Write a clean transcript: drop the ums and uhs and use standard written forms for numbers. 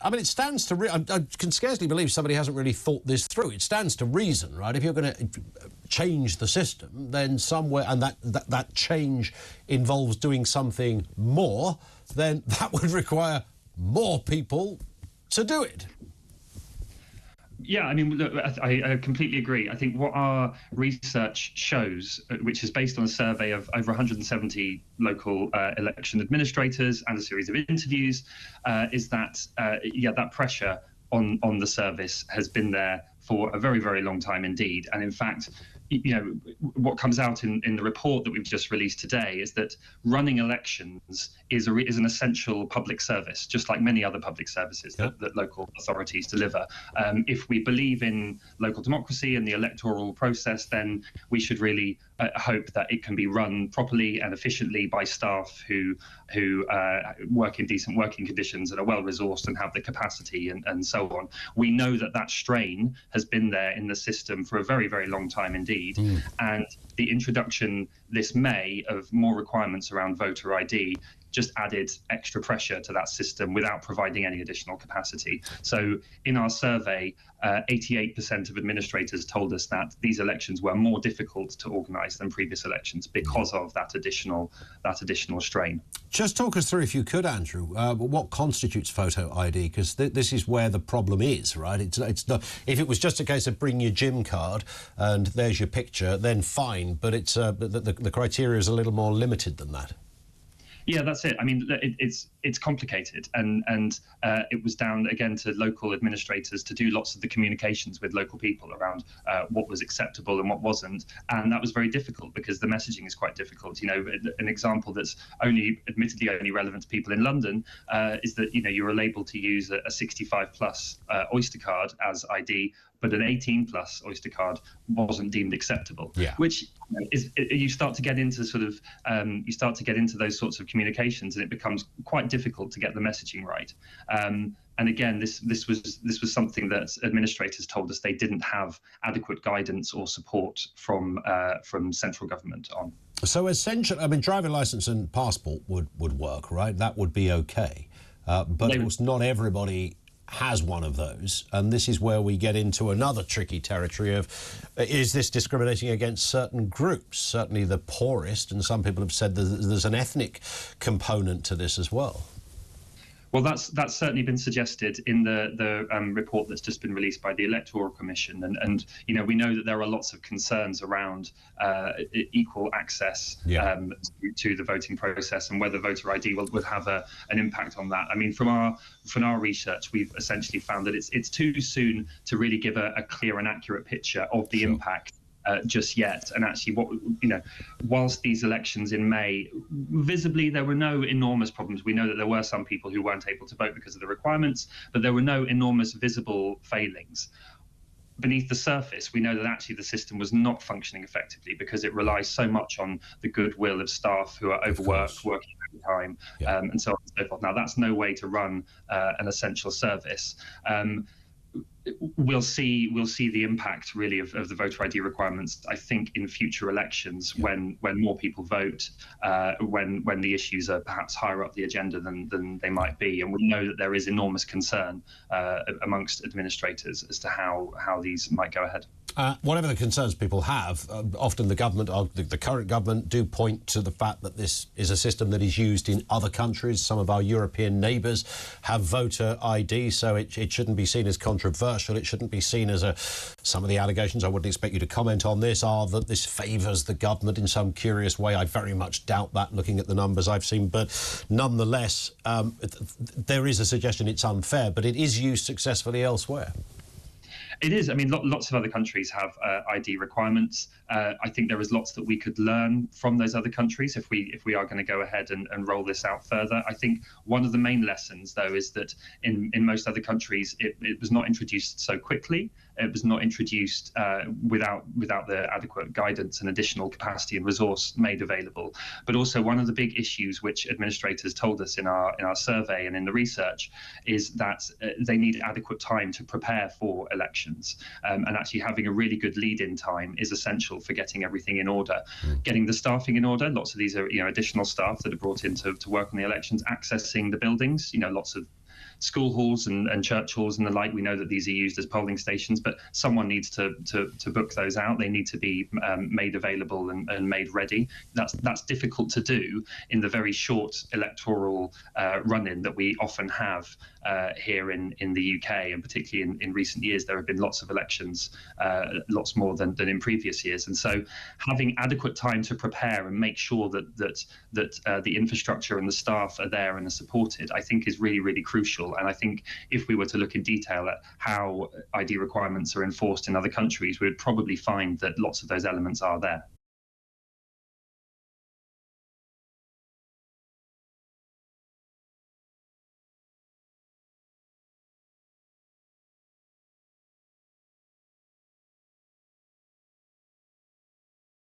I mean, it stands to... I can scarcely believe somebody hasn't really thought this through. It stands to reason, right? If you're going to change the system, then somewhere... And that change involves doing something more, then that would require more people to do it. Yeah, I mean, look, I completely agree. I think what our research shows, which is based on a survey of over 170 local election administrators and a series of interviews, is that, that pressure on the service has been there for a very, very long time indeed. And in fact, what comes out in the report that we've just released today is that running elections is an essential public service, just like many other public services that local authorities deliver. If we believe in local democracy and the electoral process, then we should really hope that it can be run properly and efficiently by staff who work in decent working conditions and are well resourced and have the capacity and so on. We know that strain has been there in the system for a very, very long time indeed. And the introduction this May of more requirements around voter ID just added extra pressure to that system without providing any additional capacity. So in our survey, 88% of administrators told us that these elections were more difficult to organise than previous elections because of that additional strain. Just talk us through, if you could, Andrew, what constitutes photo ID, because this is where the problem is, right? It's not, if it was just a case of bring your gym card and there's your picture, then fine, but it's the criteria is a little more limited than that. Yeah, that's it. I mean, it's complicated, and it was down again to local administrators to do lots of the communications with local people around what was acceptable and what wasn't, and that was very difficult because the messaging is quite difficult. An example that's admittedly only relevant to people in London is that you're able to use a 65 plus Oyster card as ID, but an 18 plus Oyster card wasn't deemed acceptable. Yeah. Which you start to get into those sorts of communications, and it becomes quite difficult to get the messaging right. And again, this was something that administrators told us they didn't have adequate guidance or support from central government on. So essentially, I mean, driving licence and passport would work, right? That would be okay, but of course not everybody has one of those, and this is where we get into another tricky territory of, is this discriminating against certain groups, certainly the poorest, and some people have said there's an ethnic component to this as well. Well, that's certainly been suggested in the report that's just been released by the Electoral Commission, and we know that there are lots of concerns around equal access to the voting process and whether voter ID would have an impact on that. I mean, from our research, we've essentially found that it's too soon to really give a clear and accurate picture of the impact just yet. And actually, whilst these elections in May, visibly there were no enormous problems. We know that there were some people who weren't able to vote because of the requirements, but there were no enormous visible failings. Beneath the surface, we know that actually the system was not functioning effectively because it relies so much on the goodwill of staff who are overworked, working overtime, and so on and so forth. Now, that's no way to run an essential service. We'll see the impact really of the voter ID requirements, I think, in future elections when more people vote, when the issues are perhaps higher up the agenda than they might be. And we know that there is enormous concern amongst administrators as to how these might go ahead. Whatever the concerns people have, often the government, the current government, do point to the fact that this is a system that is used in other countries. Some of our European neighbours have voter ID, so it shouldn't be seen as controversial. It shouldn't be seen as some of the allegations, I wouldn't expect you to comment on this, are that this favours the government in some curious way. I very much doubt that, looking at the numbers I've seen. But nonetheless, there is a suggestion it's unfair, but it is used successfully elsewhere. It is. I mean, lots of other countries have ID requirements. I think there is lots that we could learn from those other countries if we are going to go ahead and roll this out further. I think one of the main lessons, though, is that in most other countries, it was not introduced so quickly. It was not introduced without the adequate guidance and additional capacity and resource made available. But also, one of the big issues which administrators told us in our survey and in the research is that they need adequate time to prepare for elections. And actually having a really good lead-in time is essential for getting everything in order. Getting the staffing in order. Lots of these are additional staff that are brought in to work on the elections, accessing the buildings. Lots of school halls and church halls and the like. We know that these are used as polling stations, but someone needs to book those out. They need to be made available and made ready. That's difficult to do in the very short electoral run-in that we often have here in the UK, and particularly in recent years, there have been lots of elections, lots more than in previous years. And so having adequate time to prepare and make sure that the infrastructure and the staff are there and are supported, I think is really, really crucial. And I think if we were to look in detail at how ID requirements are enforced in other countries, we would probably find that lots of those elements are there.